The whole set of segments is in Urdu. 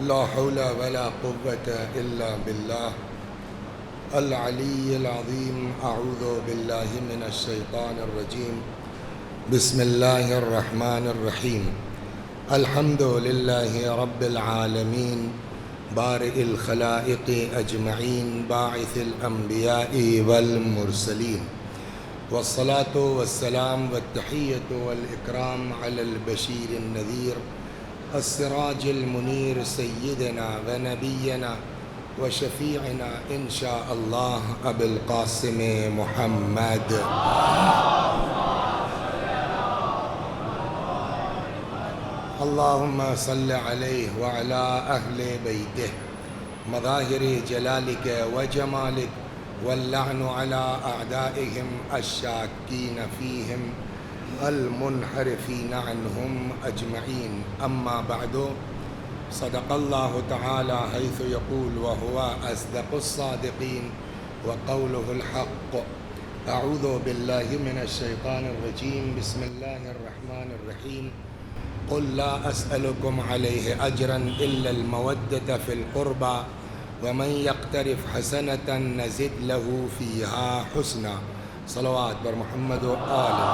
لا حول ولا قوة إلا بالله العلي العظيم. أعوذ بالله من الشيطان الرجيم. بسم الله الرحمن الرحيم. الحمد لله رب العالمين بارئ الخلائق أجمعين باعث الأنبياء والمرسلين، والصلاة والسلام والتحية والإكرام على البشير النذير السراج المنير سيدنا ونبينا وشفيعنا إن شاء الله أبي القاسم محمد. اللهم صل عليه وعلى أهل بيته مظاهر جلالك وجمالك، واللعن على أعدائهم الشاكين فيهم المنحرفين عنهم أجمعين. أما بعد، صدق الله تعالى حيث يقول وهو أصدق الصادقين وقوله الحق. أعوذ بالله من الشيطان الرجيم. بسم الله الرحمن الرحيم. قل لا أسألكم عليه أجرا إلا المودة في القربى ومن يقترف حسنة نزد له فيها حسنا. صلوات بر محمد و آله.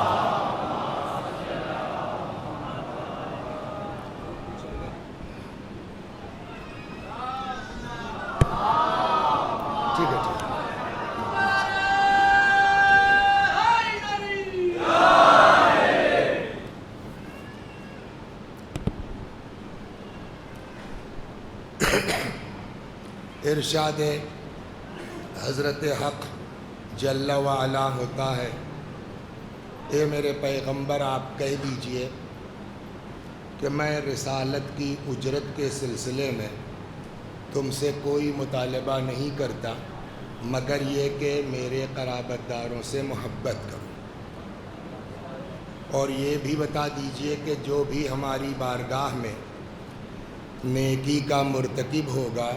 ٹھیک ہے ٹھیک ہے. ارشاد حضرت حق جل وعلا ہوتا ہے، اے میرے پیغمبر آپ کہہ دیجئے کہ میں رسالت کی اجرت کے سلسلے میں تم سے کوئی مطالبہ نہیں کرتا مگر یہ کہ میرے قرابت داروں سے محبت کرو، اور یہ بھی بتا دیجئے کہ جو بھی ہماری بارگاہ میں نیکی کا مرتکب ہوگا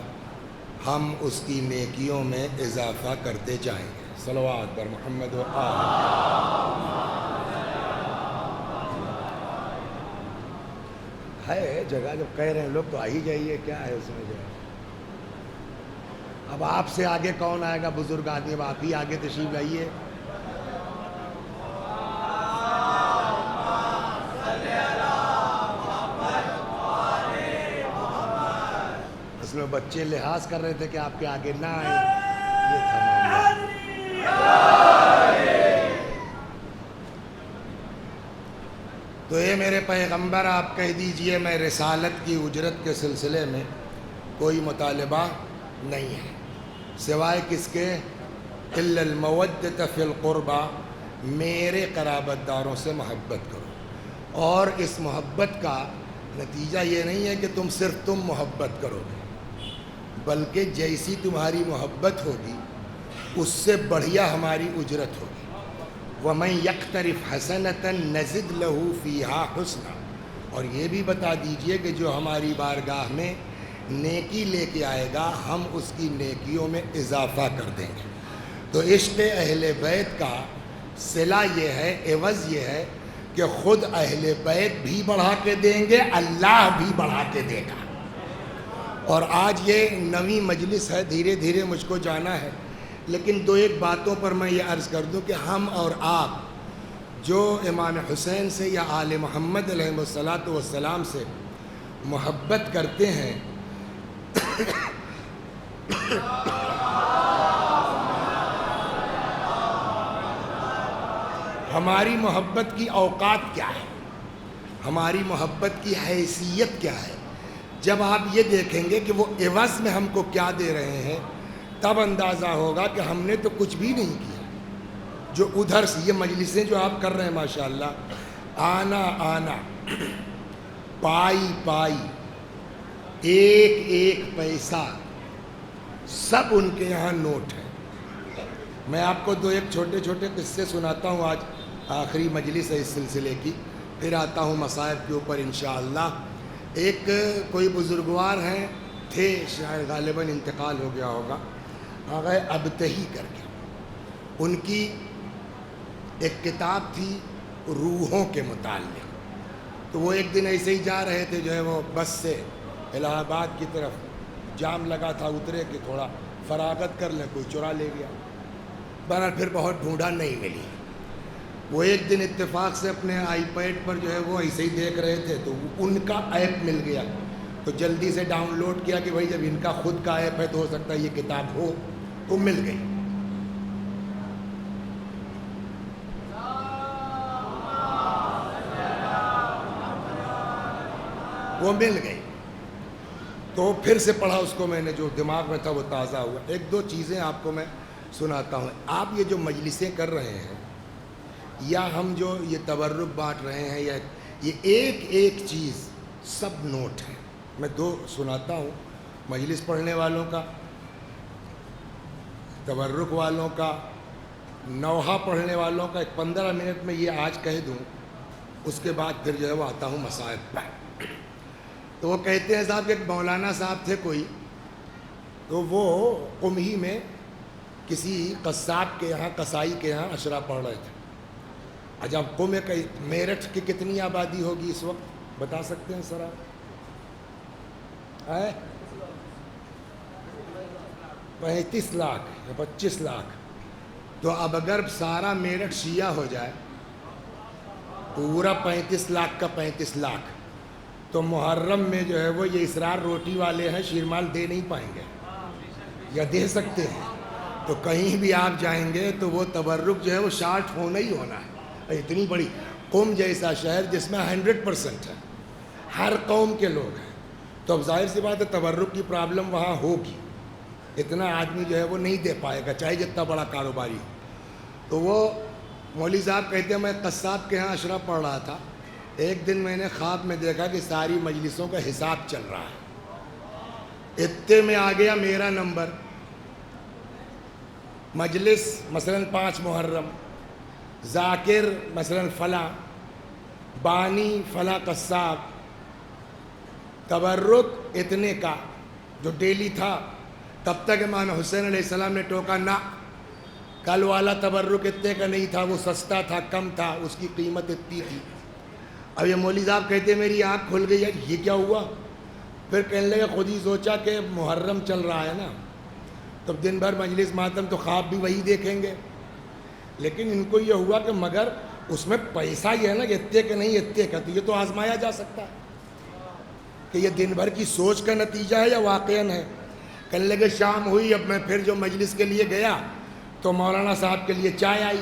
ہم اس کی نیکیوں میں اضافہ کرتے جائیں گے. صلوات بر محمد و آلہ. ہے جگہ جب کہہ رہے ہیں لوگ تو آ ہی جائیے، کیا ہے اس میں جو ہے. اب آپ سے آگے کون آئے گا؟ بزرگ آدمی، اب آپ ہی آگے تشریف لائیے. اس میں بچے لحاظ کر رہے تھے کہ آپ کے آگے نہ آئیں. یہ تھا معاملہ. تو اے میرے پیغمبر آپ کہہ دیجئے میں رسالت کی اجرت کے سلسلے میں کوئی مطالبہ نہیں ہے سوائے کس کے؟ الا المودۃ فی القربى، میرے قرابت داروں سے محبت کرو. اور اس محبت کا نتیجہ یہ نہیں ہے کہ صرف تم محبت کرو گے، بلکہ جیسی تمہاری محبت ہوگی اس سے بڑھیا ہماری اجرت ہوگی. وَمَن يَقْتَرِفْ حَسَنَةً نَزِدْ لَهُ فِيهَا حُسْنًا، اور یہ بھی بتا دیجئے کہ جو ہماری بارگاہ میں نیکی لے کے آئے گا ہم اس کی نیکیوں میں اضافہ کر دیں گے. تو عشق اہل بیت کا صلہ یہ ہے، عوض یہ ہے کہ خود اہل بیت بھی بڑھا کے دیں گے، اللہ بھی بڑھا کے دے گا. اور آج یہ نویں مجلس ہے، دھیرے دھیرے مجھ کو جانا ہے، لیکن دو ایک باتوں پر میں یہ عرض کر دوں کہ ہم اور آپ جو امام حسین سے یا آل محمد علیہ الصلاۃ والسلام سے محبت کرتے ہیں ہماری محبت کی اوقات کیا ہے، ہماری محبت کی حیثیت کیا ہے. جب آپ یہ دیکھیں گے کہ وہ عوض میں ہم کو کیا دے رہے ہیں تب اندازہ ہوگا کہ ہم نے تو کچھ بھی نہیں کیا. جو ادھر سے یہ مجلسیں جو آپ کر رہے ہیں ماشاءاللہ، آنا آنا، پائی پائی، ایک ایک پیسہ سب ان کے یہاں نوٹ ہے. میں آپ کو دو ایک چھوٹے چھوٹے قصے سناتا ہوں. آج آخری مجلس ہے اس سلسلے کی، پھر آتا ہوں مصائب کے اوپر انشاءاللہ. ایک کوئی بزرگوار ہیں تھے، شاید غالباً انتقال ہو گیا ہوگا، آغا ابتہی کر کے. ان کی ایک کتاب تھی روحوں کے متعلق. تو وہ ایک دن ایسے ہی جا رہے تھے جو ہے وہ بس سے الہ آباد کی طرف جام لگا تھا، اترے کہ تھوڑا فراغت کر لیں، کوئی چرا لے گیا۔ بہرحال پھر بہت ڈھونڈا، نہیں ملی۔ وہ ایک دن اتفاق سے اپنے آئی پیڈ پر جو ہے وہ ایسے ہی دیکھ رہے تھے تو ان کا ایپ مل گیا، تو جلدی سے ڈاؤن لوڈ کیا کہ بھائی جب ان کا خود کا ایپ ہے تو ہو سکتا ہے یہ کتاب ہو، تو مل گئی۔ وہ مل گئی تو پھر سے پڑھا اس کو میں نے، جو دماغ میں تھا وہ تازہ ہوا۔ ایک دو چیزیں آپ کو میں سناتا ہوں۔ آپ یہ جو مجلسیں کر رہے ہیں یا ہم جو یہ تبرک بانٹ رہے ہیں، یا یہ ایک ایک چیز سب نوٹ ہے۔ میں دو سناتا ہوں، مجلس پڑھنے والوں کا، تبرک والوں کا، نوحہ پڑھنے والوں کا۔ ایک 15 منٹ میں یہ آج کہہ دوں، اس کے بعد پھر جو ہے وہ آتا ہوں مسائل پر۔ تو وہ کہتے ہیں صاحب کہ ایک مولانا صاحب تھے کوئی، تو وہ قم ہی میں کسی قصاب کے یہاں، قصائی کے یہاں اشرا پڑھ رہے تھے۔ اچھا قم میرٹھ کی کتنی آبادی ہوگی اس وقت، بتا سکتے ہیں سر آپ؟ 35 لاکھ یا 25 لاکھ۔ تو اب اگر سارا میرٹھ شیعہ ہو جائے، پورا 35 لاکھ کا 35 لاکھ، تو محرم میں جو ہے وہ یہ اسرار روٹی والے ہیں، شیرمال دے نہیں پائیں گے یا دے سکتے ہیں؟ تو کہیں بھی آپ جائیں گے تو وہ تبرک جو ہے وہ شارٹ ہونا ہی ہونا ہے۔ اتنی بڑی قم جیسا شہر جس میں 100% ہے، ہر قوم کے لوگ ہیں، تو اب ظاہر سی بات ہے تبرک کی پرابلم وہاں ہوگی۔ اتنا آدمی جو ہے وہ نہیں دے پائے گا، چاہے جتنا بڑا کاروباری ہو۔ تو وہ مولوی صاحب کہتے ہیں میں قصاب کے ہاں اشرا پڑھ رہا تھا، ایک دن میں نے خواب میں دیکھا کہ ساری مجلسوں کا حساب چل رہا ہے۔ اتنے میں آ گیا میرا نمبر، مجلس مثلاً 5 محرم، ذاکر مثلاً فلاں، بانی فلاں قصاب، تبرک اتنے کا جو ڈیلی تھا۔ تب تک امام حسین علیہ السلام نے ٹوکا نہ، کل والا تبرک اتنے کا نہیں تھا، وہ سستا تھا، کم تھا، اس کی قیمت اتنی تھی۔ اب یہ مولوی صاحب کہتے ہیں میری آنکھ کھل گئی ہے، یہ کیا ہوا؟ پھر کہنے لگے خود ہی سوچا کہ محرم چل رہا ہے نا، تو دن بھر مجلس ماتم تو خواب بھی وہی دیکھیں گے، لیکن ان کو یہ ہوا کہ مگر اس میں پیسہ یہ ہے نا کہ اتنے کا نہیں اتنے کا، تو یہ تو آزمایا جا سکتا ہے کہ یہ دن بھر کی سوچ کا نتیجہ ہے یا واقعاً ہے۔ کہنے لگے شام ہوئی، اب میں پھر جو مجلس کے لیے گیا تو مولانا صاحب کے لیے چائے آئی،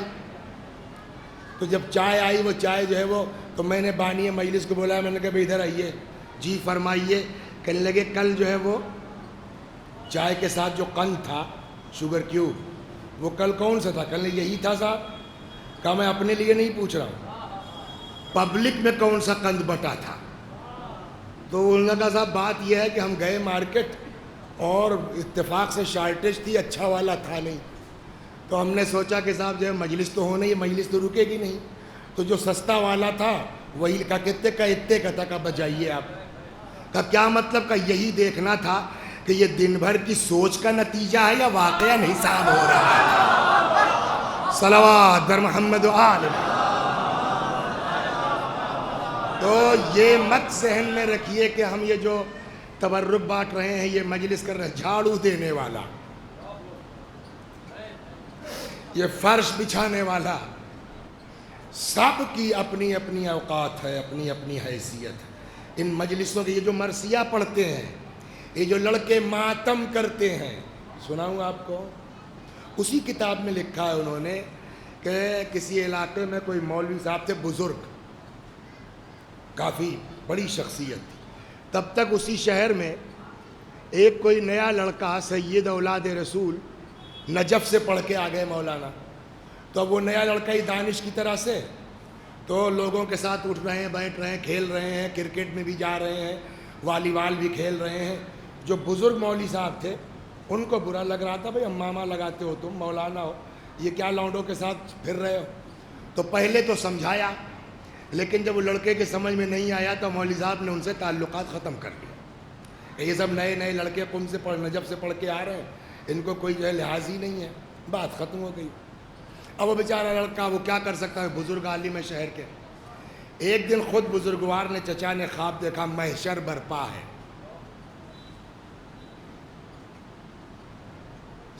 تو جب چائے آئی وہ چائے جو ہے وہ، تو میں نے بانی مجلس کو بولا، میں نے کہا بھائی ادھر آئیے، جی فرمائیے۔ کہنے لگے کل جو ہے وہ چائے کے ساتھ جو قند تھا، شوگر کیوب، وہ کل کون سا تھا؟ کہنے لگے یہی تھا صاحب۔ کہا میں اپنے لیے نہیں پوچھ رہا ہوں، پبلک میں کون سا قند بٹا تھا؟ تو انہوں نے کہا صاحب بات یہ ہے کہ ہم گئے مارکیٹ اور اتفاق سے شارٹیج تھی، اچھا والا تھا نہیں، تو ہم نے سوچا کہ صاحب جو ہے مجلس تو ہونا ہی، مجلس تو رکے گی نہیں، تو جو سستا والا تھا وہی کا کتنے کا اتنے کا تھا۔ کا بجائیے آپ کا کیا مطلب؟ کا یہی دیکھنا تھا کہ یہ دن بھر کی سوچ کا نتیجہ ہے یا واقعاً حساب ہو رہا ہے۔ صلوات بر محمد و آل محمد۔ تو یہ مت ذہن میں رکھیے کہ ہم یہ جو تبرک بانٹ رہے ہیں، یہ مجلس کر رہے ہیں، جھاڑو دینے والا، یہ فرش بچھانے والا، سب کی اپنی اپنی اوقات ہے، اپنی اپنی حیثیت ہے۔ ان مجلسوں کے یہ جو مرثیہ پڑھتے ہیں، یہ جو لڑکے ماتم کرتے ہیں، سناؤں آپ کو، اسی کتاب میں لکھا ہے انہوں نے کہ کسی علاقے میں کوئی مولوی صاحب تھے، بزرگ، کافی بڑی شخصیت تھی۔ تب تک اسی شہر میں ایک کوئی نیا لڑکا سید اولاد رسول نجف سے پڑھ کے آ گئے مولانا، تو اب وہ نیا لڑکا ہی دانش کی طرح سے تو لوگوں کے ساتھ اٹھ رہے ہیں، بیٹھ رہے ہیں، کھیل رہے ہیں، کرکٹ میں بھی جا رہے ہیں، والی بال بھی کھیل رہے ہیں۔ جو بزرگ مولوی صاحب تھے ان کو برا لگ رہا تھا، بھئی امامہ لگاتے ہو تم، مولانا ہو، یہ کیا لونڈوں کے ساتھ پھر رہے ہو؟ تو پہلے تو سمجھایا، لیکن جب وہ لڑکے کے سمجھ میں نہیں آیا تو مولوی صاحب نے ان سے تعلقات ختم کر دیے۔ یہ سب نئے نئے لڑکے قم سے نجف سے پڑھ کے آ رہے ہیں، ان کو کوئی جو ہے لحاظ ہی نہیں ہے، بات ختم ہو گئی۔ اب وہ بیچارہ لڑکا وہ کیا کر سکتا ہے، بزرگ عالم ہے شہر کے۔ ایک دن خود بزرگوار نے، چچا نے خواب دیکھا محشر برپا ہے،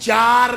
4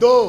2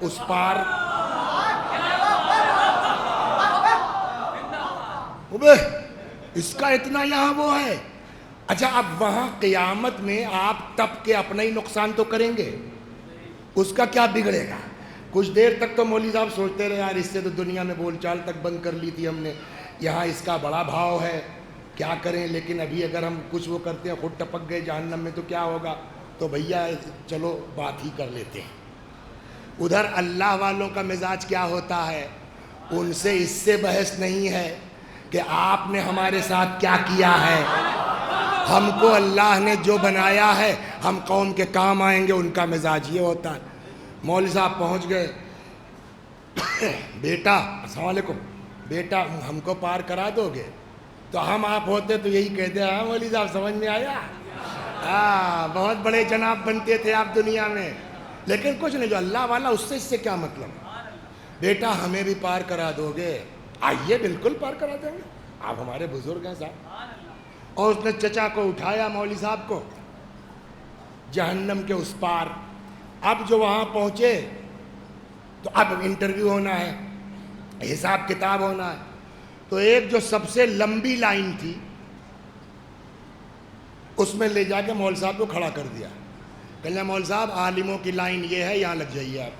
اس پار اس کا اتنا یہاں وہ ہے. اچھا اب وہاں قیامت میں آپ تپ کے اپنا ہی نقصان تو کریں گے, اس کا کیا بگڑے گا؟ کچھ دیر تک تو مولوی صاحب سوچتے رہے یار اس سے تو دنیا میں بول چال تک بند کر لی تھی ہم نے, یہاں اس کا بڑا بھاؤ ہے, کیا کریں, لیکن ابھی اگر ہم کچھ وہ کرتے ہیں خود ٹپک گئے جہنم میں تو کیا ہوگا, تو بھیا چلو بات ہی کر لیتے ہیں. ادھر اللہ والوں کا مزاج کیا ہوتا ہے, ان سے اس سے بحث نہیں ہے کہ آپ نے ہمارے ساتھ کیا کیا ہے, ہم کو اللہ نے جو بنایا ہے ہم قوم کے کام آئیں گے, ان کا مزاج یہ ہوتا ہے. مولوی صاحب پہنچ گئے, بیٹا السلام علیکم, بیٹا ہم کو پار کرا دو گے؟ تو ہم آپ ہوتے تو یہی کہتے ہیں, ہاں مولوی صاحب سمجھ میں آیا, ہاں بہت بڑے جناب بنتے تھے آپ دنیا میں, لیکن کچھ نہیں, جو اللہ والا اس سے کیا مطلب, بیٹا ہمیں بھی پار کرا دو گے؟ آئیے بالکل پار کرا دیں گے, آپ ہمارے بزرگ ہیں صاحب. اور اس نے چچا کو اٹھایا مولوی صاحب کو جہنم کے اس پار. اب جو وہاں پہنچے تو اب انٹرویو ہونا ہے, حساب کتاب ہونا ہے. تو ایک جو سب سے لمبی لائن تھی اس میں لے جا کے مول صاحب کو کھڑا کر دیا, کہنا مول صاحب عالموں کی لائن یہ ہے, یہاں لگ جائیے آپ.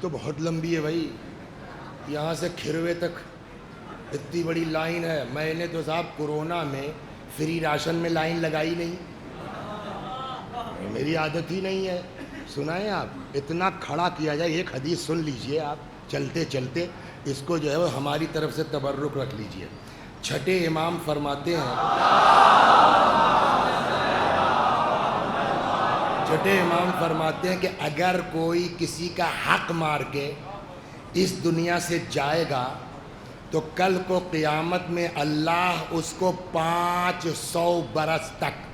تو بہت لمبی ہے بھائی, یہاں سے کھروے تک اتنی بڑی لائن ہے. میں نے تو صاحب کورونا میں فری راشن میں لائن لگائی نہیں, میری عادت ہی نہیں ہے. سنائیں آپ, اتنا کھڑا کیا جائے. ایک حدیث سن لیجئے آپ چلتے چلتے, اس کو جو ہے وہ ہماری طرف سے تبرک رکھ لیجئے. چھٹے امام فرماتے ہیں, چھٹے امام فرماتے ہیں کہ اگر کوئی کسی کا حق مار کے اس دنیا سے جائے گا تو کل کو قیامت میں اللہ اس کو 500 برس تک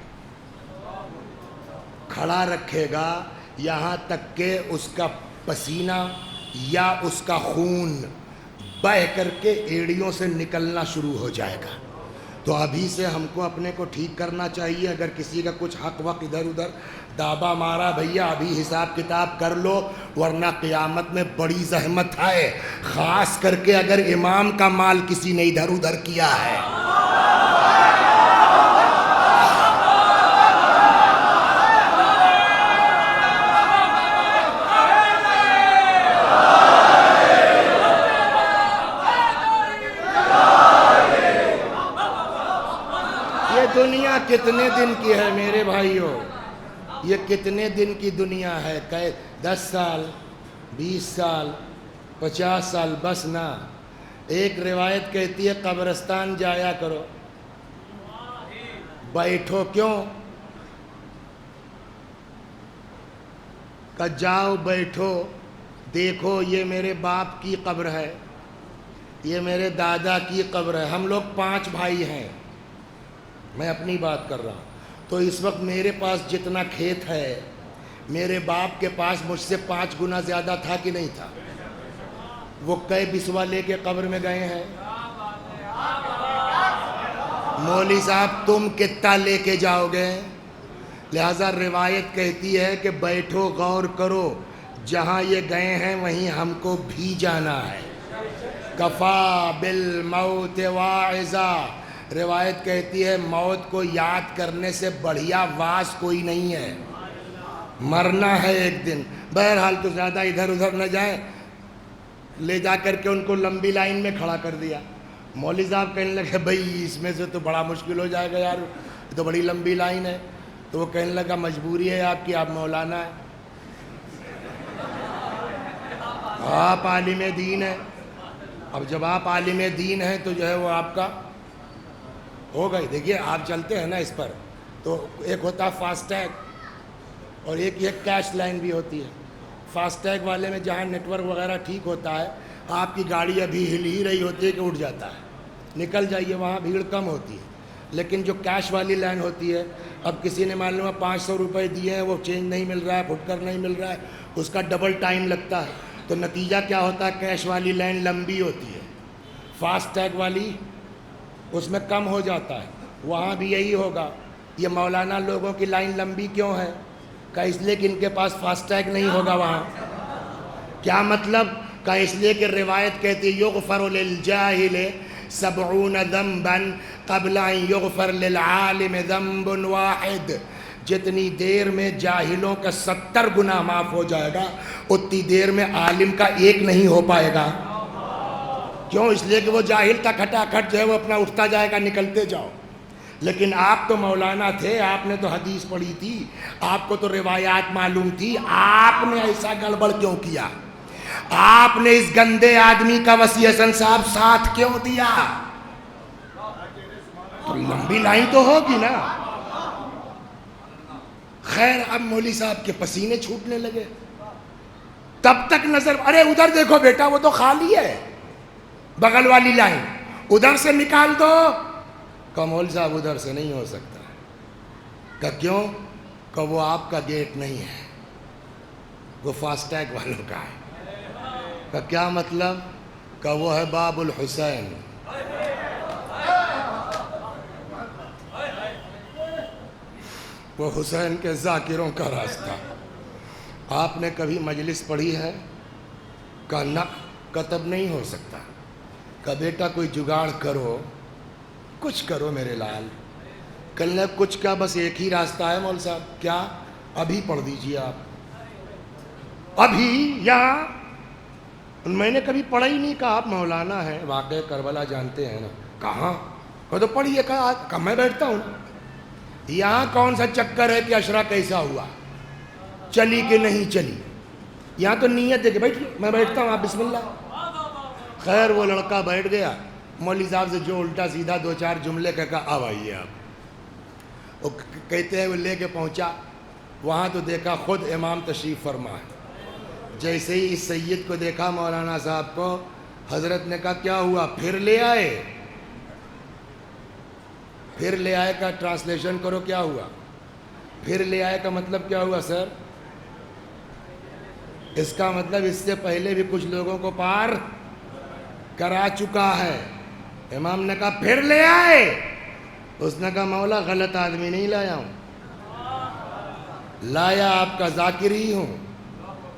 کھڑا رکھے گا, یہاں تک کہ اس کا پسینہ یا اس کا خون بہہ کر کے ایڑیوں سے نکلنا شروع ہو جائے گا. تو ابھی سے ہم کو اپنے کو ٹھیک کرنا چاہیے. اگر کسی کا کچھ حق وقت ادھر ادھر دابا مارا, بھیا ابھی حساب کتاب کر لو, ورنہ قیامت میں بڑی زحمت ہے, خاص کر کے اگر امام کا مال کسی نے ادھر ادھر کیا ہے. دنیا کتنے دن کی ہے میرے بھائیوں, یہ کتنے دن کی دنیا ہے, 10 سال 20 سال 50 سال بس نا. ایک روایت کہتی ہے قبرستان جایا کرو, بیٹھو کیوں, کہ جاؤ بیٹھو, دیکھو یہ میرے باپ کی قبر ہے, یہ میرے دادا کی قبر ہے. ہم لوگ 5 بھائی ہیں, میں اپنی بات کر رہا ہوں. تو اس وقت میرے پاس جتنا کھیت ہے, میرے باپ کے پاس مجھ سے 5 گنا زیادہ تھا کہ نہیں تھا. وہ کئی بسوا لے کے قبر میں گئے ہیں. مولوی صاحب تم کتنا لے کے جاؤ گے؟ لہذا روایت کہتی ہے کہ بیٹھو غور کرو, جہاں یہ گئے ہیں وہیں ہم کو بھی جانا ہے. کفا بالموت واعظا, روایت کہتی ہے موت کو یاد کرنے سے بڑھیا واعظ کوئی نہیں ہے. مرنا ہے ایک دن. بہرحال تو زیادہ ادھر ادھر نہ جائیں, لے جا کر کے ان کو لمبی لائن میں کھڑا کر دیا. مولوی صاحب کہنے لگے بھائی اس میں سے تو بڑا مشکل ہو جائے گا یار, یہ تو بڑی لمبی لائن ہے. تو وہ کہنے لگا مجبوری ہے آپ کی, آپ مولانا ہے, آپ عالم دین ہیں. اب جب آپ عالم دین ہیں تو جو ہے وہ آپ کا ہو گئی. دیکھیے آپ چلتے ہیں نا اس پر, تو ایک ہوتا ہے فاسٹیگ اور ایک یہ کیش لائن بھی ہوتی ہے. فاسٹیگ والے میں جہاں نیٹ ورک وغیرہ ٹھیک ہوتا ہے, آپ کی گاڑی ابھی ہل ہی رہی ہوتی ہے کہ اٹھ جاتا ہے, نکل جائیے, وہاں بھیڑ کم ہوتی ہے. لیکن جو کیش والی لائن ہوتی ہے, اب کسی نے معلوم ہے 500 روپے دیے ہیں, وہ چینج نہیں مل رہا ہے, پھٹ کر نہیں مل رہا ہے, اس کا ڈبل ٹائم لگتا ہے. تو نتیجہ کیا ہوتا ہے, کیش والی لائن لمبی ہوتی ہے, فاسٹیگ والی اس میں کم ہو جاتا ہے. وہاں بھی یہی ہوگا. یہ مولانا لوگوں کی لائن لمبی کیوں ہے؟ کہ اس لیے کہ ان کے پاس فاسٹیگ نہیں ہوگا وہاں. کیا مطلب؟ کہ اس لیے کہ روایت کہتی ہے یغفر للجاہل 70 ذنبا قبل ان یغفر للعالم ذنب واحد. جتنی دیر میں جاہلوں کا 70 گناہ معاف ہو جائے گا اتنی دیر میں عالم کا ایک نہیں ہو پائے گا. کیوں؟ اس لیے کہ وہ جاہل تھا کھٹا کھٹ جو ہے وہ اپنا اٹھتا جائے گا، نکلتے جاؤ. لیکن آپ تو مولانا تھے، آپ نے تو حدیث پڑھی تھی، آپ کو تو روایات معلوم تھی، آپ نے ایسا گڑبڑ کیوں کیا؟ آپ نے اس گندے آدمی کا وسیع حسن صاحب ساتھ کیوں دیا؟ تو لمبی لائن تو ہوگی نا. خیر اب مولوی صاحب کے پسینے چھوٹنے لگے. تب تک نظر، ارے ادھر دیکھو بیٹا وہ تو خالی ہے، بغل والی لائن ادھر سے نکال دو. کہ مول صاحب ادھر سے نہیں ہو سکتا. کہ کیوں؟ کہ وہ آپ کا گیٹ نہیں ہے، وہ فاسٹیگ والوں کا ہے. کہ کیا مطلب؟ کہ وہ ہے باب الحسین. وہ حسین کے ذاکروں کا راستہ. آپ نے کبھی مجلس پڑھی ہے؟ کہ نہ. کتب نہیں ہو سکتا. کہ بیٹا کوئی جگاڑ کرو، کچھ کرو میرے لال. کل کچھ کا بس ایک ہی راستہ ہے مول صاحب. کیا؟ ابھی پڑھ دیجئے آپ. ابھی یہاں میں نے کبھی پڑھا ہی نہیں. کہا آپ مولانا ہیں، واقعہ کربلا جانتے ہیں نا. کہاں؟ کہ تو پڑھیے. کہا میں بیٹھتا ہوں. یہاں کون سا چکر ہے کہ اشرا کیسا ہوا، چلی کہ نہیں چلی؟ یہاں تو نیت ہے کہ بیٹھیے میں بیٹھتا ہوں، آپ بسم اللہ. خیر وہ لڑکا بیٹھ گیا. مولوی صاحب سے جو الٹا سیدھا 2-4 جملے کہا اب آئیے آپ. وہ کہتے ہیں وہ لے کے پہنچا وہاں تو دیکھا خود امام تشریف فرما ہے. جیسے ہی اس سید کو دیکھا مولانا صاحب کو، حضرت نے کہا کیا ہوا؟ پھر لے آئے؟ پھر لے آئے کا ٹرانسلیشن کرو کیا ہوا؟ پھر لے آئے کا مطلب کیا ہوا سر؟ اس کا مطلب اس سے پہلے بھی کچھ لوگوں کو پار کرا چکا ہے. امام نے کہا پھر لے آئے؟ اس نے کہا مولا غلط آدمی نہیں لایا ہوں، لایا آپ کا ذاکر ہی ہوں.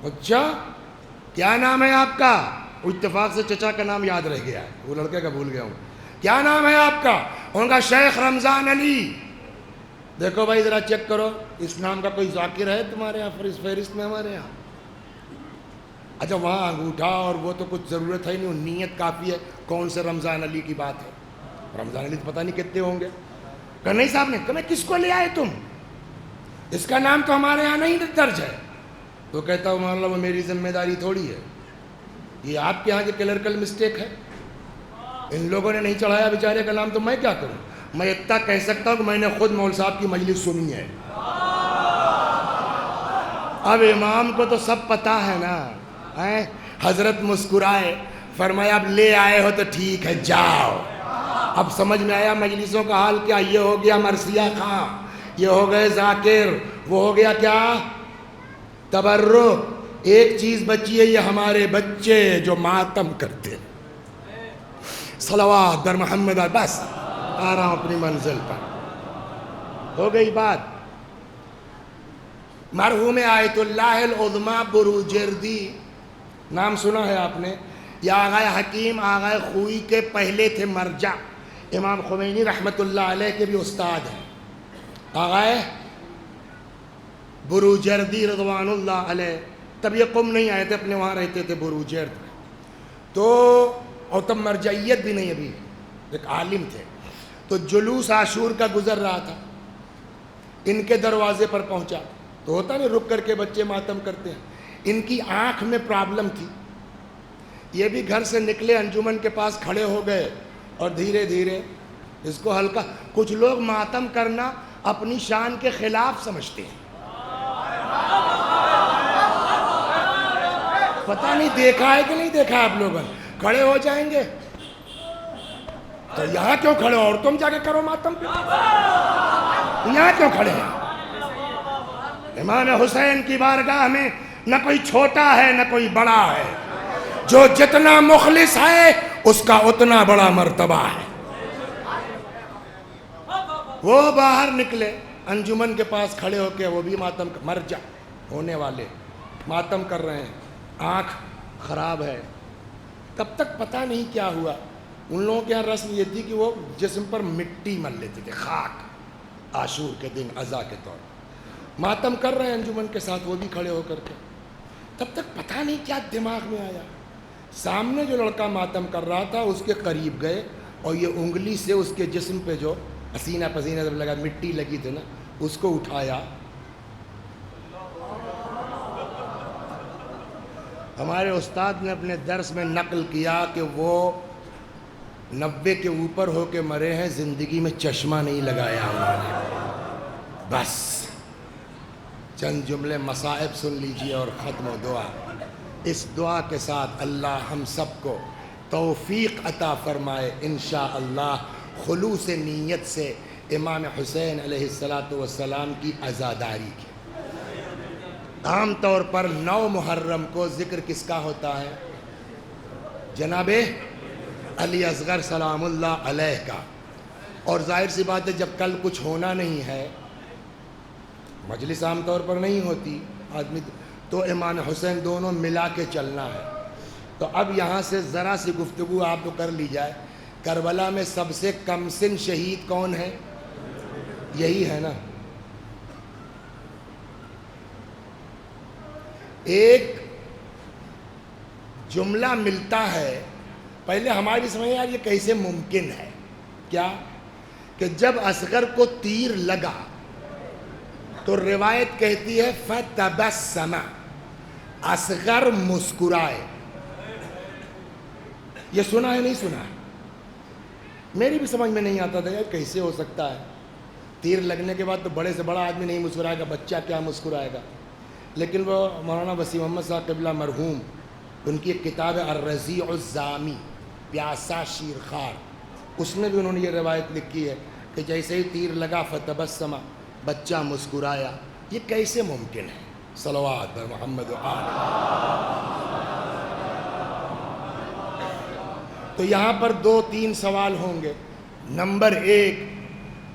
اچھا کیا نام ہے آپ کا؟ اتفاق سے چچا کا نام یاد رہ گیا ہے، وہ لڑکے کا بھول گیا ہوں. کیا نام ہے آپ کا؟ ان کا شیخ رمضان علی. دیکھو بھائی ذرا چیک کرو اس نام کا کوئی ذاکر ہے تمہارے یہاں فہرست میں ہمارے یہاں؟ اچھا وہاں انگوٹھا اور وہ تو کچھ ضرورت ہے نہیں، نیت کافی ہے. کون سے رمضان علی کی بات ہے؟ رمضان علی تو پتہ نہیں کتنے ہوں گے. کہ نہیں صاحب نے کہا میں کس کو لے آئے تم؟ اس کا نام تو ہمارے یہاں نہیں درج ہے. تو کہتا ہوں مان لو وہ میری ذمہ داری تھوڑی ہے، یہ آپ کے یہاں کی کلرکل مسٹیک ہے. ان لوگوں نے نہیں چڑھایا بیچارے کا نام تو میں کیا کروں؟ میں اتنا کہہ سکتا ہوں کہ میں نے خود مول صاحب کی مجلس سنی ہے. اب امام کو تو سب پتہ ہے نا. حضرت مسکرائے، فرمایا اب لے آئے ہو تو ٹھیک ہے جاؤ. اب سمجھ میں آیا مجلسوں کا حال کیا. یہ ہو گیا مرثیہ خاں، یہ ہو گئے ذاکر، وہ ہو گیا کیا تبرک. ایک چیز بچی ہے، یہ ہمارے بچے جو ماتم کرتے. صلوات در محمد. بس آ رہا ہوں اپنی منزل پر. ہو گئی بات. مرحوم آیت اللہ العظمی بروجردی نام سنا ہے آپ نے؟ یہ آغائے حکیم آغائے خوئی کے پہلے تھے مرجع. امام خمینی رحمت اللہ علیہ کے بھی استاد ہیں. آغائے بروجردی رضوان اللہ علیہ. تب یہ قم نہیں آئے تھے، اپنے وہاں رہتے تھے بروجرد. تو اور تب مرجعیت بھی نہیں، ابھی ایک عالم تھے. تو جلوس عاشور کا گزر رہا تھا، ان کے دروازے پر پہنچا. تو ہوتا نہیں رک کر کے بچے ماتم کرتے ہیں. ان کی آنکھ میں پرابلم تھی. یہ بھی گھر سے نکلے، انجمن کے پاس کھڑے ہو گئے اور دھیرے دھیرے اس کو ہلکا. کچھ لوگ ماتم کرنا اپنی شان کے خلاف سمجھتے ہیں. پتہ نہیں دیکھا ہے کہ نہیں دیکھا آپ لوگوں نے. کھڑے ہو جائیں گے تو یہاں کیوں کھڑے ہو؟ اور تم جا کے کرو ماتم پہ. یہاں کیوں کھڑے ہیں؟ امام حسین کی بارگاہ میں نہ کوئی چھوٹا ہے نہ کوئی بڑا ہے. جو جتنا مخلص ہے اس کا اتنا بڑا مرتبہ ہے. وہ باہر نکلے. انجمن کے پاس کھڑے ہو کے وہ بھی ماتم مر جا ہونے والے ماتم کر رہے ہیں، آنکھ خراب ہے، تب تک پتہ نہیں کیا ہوا۔ ان لوگوں کے یہاں رسم یہ تھی کہ وہ جسم پر مٹی مل لیتے تھے، خاک، عاشور کے دن عزا کے طور پر ماتم کر رہے ہیں انجمن کے ساتھ، وہ بھی کھڑے ہو کر کے۔ تب تک پتہ نہیں کیا دماغ میں آیا، سامنے جو لڑکا ماتم کر رہا تھا اس کے قریب گئے اور یہ انگلی سے اس کے جسم پہ جو پسینہ پسینہ جب لگا، مٹی لگی تھی نا، اس کو اٹھایا۔ ہمارے استاد نے اپنے درس میں نقل کیا کہ وہ 90 کے اوپر ہو کے مرے ہیں، زندگی میں چشمہ نہیں لگایا انہوں نے۔ بس چند جملے مصائب سن لیجئے اور ختم و دعا۔ اس دعا کے ساتھ اللہ ہم سب کو توفیق عطا فرمائے انشاءاللہ خلوص نیت سے امام حسین علیہ السلام کی عزاداری کی۔ عام طور پر 9 محرم کو ذکر کس کا ہوتا ہے؟ جناب علی اصغر سلام اللہ علیہ کا۔ اور ظاہر سی بات ہے جب کل کچھ ہونا نہیں ہے، مجلس عام طور پر نہیں ہوتی آدمی، تو امام حسین دونوں ملا کے چلنا ہے۔ تو اب یہاں سے ذرا سی گفتگو آپ کو کر لی جائے، کربلا میں سب سے کم سن شہید کون ہے؟ یہی ہے نا۔ ایک جملہ ملتا ہے، پہلے ہماری سمجھ یار یہ کیسے ممکن ہے، کیا کہ جب اصغر کو تیر لگا تو روایت کہتی ہے فتبسم، اصغر مسکرائے۔ یہ سنا ہے نہیں سنا ہے؟ میری بھی سمجھ میں نہیں آتا تھا یار کیسے ہو سکتا ہے، تیر لگنے کے بعد تو بڑے سے بڑا آدمی نہیں مسکرائے گا، بچہ کیا مسکرائے گا۔ لیکن وہ مولانا وسیم محمد صاحب قبلہ مرحوم، ان کی ایک کتاب ہے الرضیع الزامی، پیاسا شیرخوار، اس میں بھی انہوں نے یہ روایت لکھی ہے کہ جیسے ہی تیر لگا فتبسم، بچہ مسکرایا۔ یہ کیسے ممکن ہے؟ صلوات بر محمد و آل۔ تو یہاں پر 2-3 سوال ہوں گے۔ نمبر 1،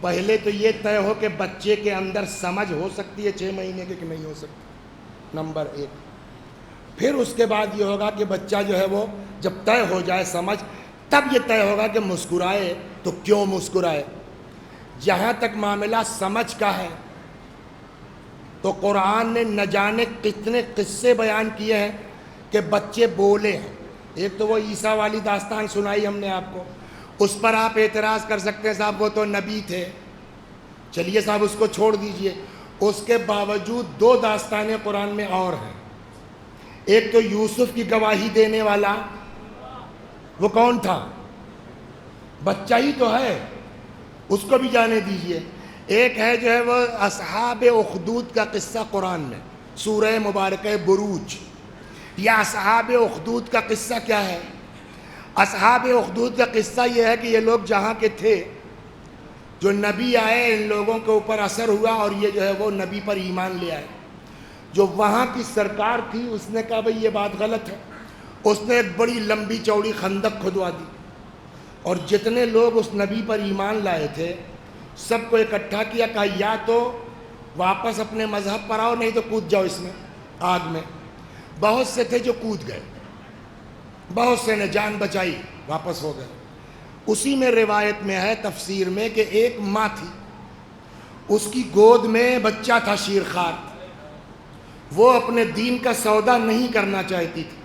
پہلے تو یہ طے ہو کہ بچے کے اندر سمجھ ہو سکتی ہے 6 مہینے کے کہ نہیں ہو سکتی، نمبر 1۔ پھر اس کے بعد یہ ہوگا کہ بچہ جو ہے وہ جب طے ہو جائے سمجھ، تب یہ طے ہوگا کہ مسکرائے تو کیوں مسکرائے۔ جہاں تک معاملہ سمجھ کا ہے تو قرآن نے نہ جانے کتنے قصے بیان کیے ہیں کہ بچے بولے ہیں۔ ایک تو وہ عیسیٰ والی داستان سنائی ہم نے آپ کو، اس پر آپ اعتراض کر سکتے ہیں صاحب وہ تو نبی تھے، چلیے صاحب اس کو چھوڑ دیجئے۔ اس کے باوجود 2 داستانیں قرآن میں اور ہیں۔ ایک تو یوسف کی گواہی دینے والا، وہ کون تھا؟ بچہ ہی تو ہے، اس کو بھی جانے دیجئے۔ ایک ہے جو ہے وہ اصحاب اخدود کا قصہ قرآن میں، سورہ مبارکہ بروج۔ یا اصحاب اخدود کا قصہ کیا ہے؟ اصحاب اخدود کا قصہ یہ ہے کہ یہ لوگ جہاں کے تھے، جو نبی آئے ان لوگوں کے اوپر اثر ہوا اور یہ جو ہے وہ نبی پر ایمان لے آئے۔ جو وہاں کی سرکار تھی اس نے کہا بھئی یہ بات غلط ہے، اس نے ایک بڑی لمبی چوڑی خندق کھدوا دی اور جتنے لوگ اس نبی پر ایمان لائے تھے سب کو اکٹھا کیا، کہا یا تو واپس اپنے مذہب پر آؤ نہیں تو کود جاؤ اس میں، آگ میں۔ بہت سے تھے جو کود گئے، بہت سے نے جان بچائی واپس ہو گئے۔ اسی میں روایت میں ہے تفسیر میں کہ ایک ماں تھی، اس کی گود میں بچہ تھا شیرخوار، وہ اپنے دین کا سودا نہیں کرنا چاہتی تھی،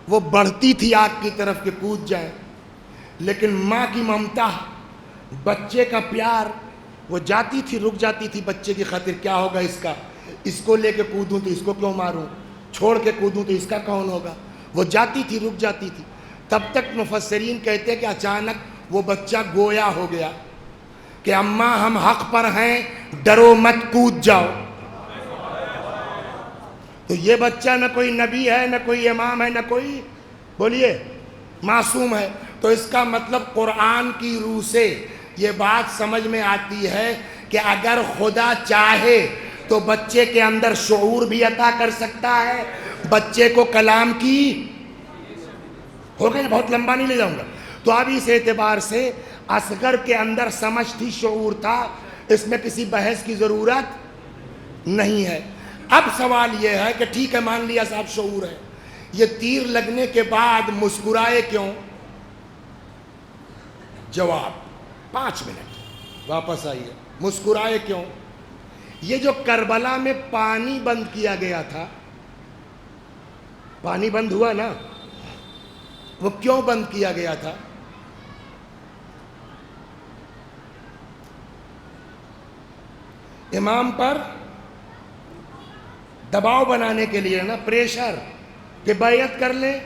وہ بڑھتی تھی آگ کی طرف کہ کود جائے، لیکن ماں کی ممتا، بچے کا پیار، وہ جاتی تھی، رک جاتی تھی بچے کی خاطر، کیا ہوگا اس کا، اس کو لے کے کودوں تو اس کو کیوں ماروں، چھوڑ کے کودوں تو اس کا کون ہوگا، وہ جاتی تھی، رک جاتی تھی۔ تب تک مفسرین کہتے ہیں کہ اچانک وہ بچہ گویا ہو گیا کہ اماں ہم حق پر ہیں، ڈرو مت، کود جاؤ۔ تو یہ بچہ نہ کوئی نبی ہے، نہ کوئی امام ہے، نہ کوئی بولیے معصوم ہے۔ تو اس کا مطلب قرآن کی روح سے یہ بات سمجھ میں آتی ہے کہ اگر خدا چاہے تو بچے کے اندر شعور بھی عطا کر سکتا ہے، بچے کو کلام کی ہو گئے، بہت لمبا نہیں لے جاؤں گا۔ تو اب اس اعتبار سے اصغر کے اندر سمجھ تھی، شعور تھا، اس میں کسی بحث کی ضرورت نہیں ہے۔ اب سوال یہ ہے کہ ٹھیک ہے، مان لیا صاحب شعور ہے، یہ تیر لگنے کے بعد مسکرائے کیوں؟ جواب 5 منٹ واپس آئیے، مسکرائے کیوں؟ یہ جو کربلا میں پانی بند کیا گیا تھا، پانی بند ہوا نا، وہ کیوں بند کیا گیا تھا؟ امام پر دباؤ بنانے کے لیے نا، پریشر کہ بیعت کر لیں۔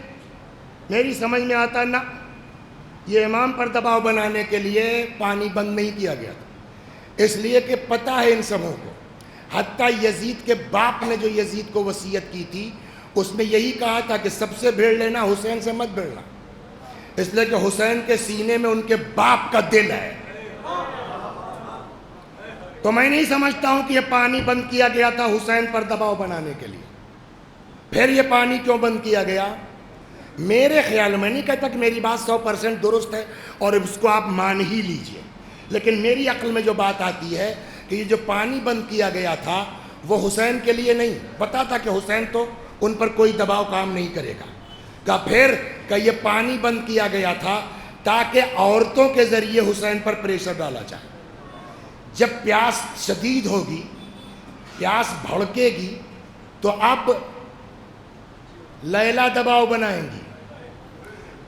میری سمجھ میں آتا نا، یہ امام پر دباؤ بنانے کے لیے پانی بند نہیں کیا گیا تھا، اس لیے کہ پتہ ہے ان سبوں کو، حتیٰ یزید کے باپ نے جو یزید کو وصیت کی تھی، اس میں یہی کہا تھا کہ سب سے بھیڑ لینا، حسین سے مت بھیڑنا، اس لیے کہ حسین کے سینے میں ان کے باپ کا دل ہے۔ تو میں نہیں سمجھتا ہوں کہ یہ پانی بند کیا گیا تھا حسین پر دباؤ بنانے کے لیے۔ پھر یہ پانی کیوں بند کیا گیا؟ میرے خیال میں، نہیں کہتا کہ میری بات 100% درست ہے اور اس کو آپ مان ہی لیجئے، لیکن میری عقل میں جو بات آتی ہے کہ یہ جو پانی بند کیا گیا تھا وہ حسین کے لیے نہیں، پتا تھا کہ حسین تو ان پر کوئی دباؤ کام نہیں کرے گا، کہ پھر کہ یہ پانی بند کیا گیا تھا تاکہ عورتوں کے ذریعے حسین پر پریشر ڈالا جائے۔ جب پیاس شدید ہوگی، پیاس بھڑکے گی، تو اب لیلا دباؤ بنائیں گی،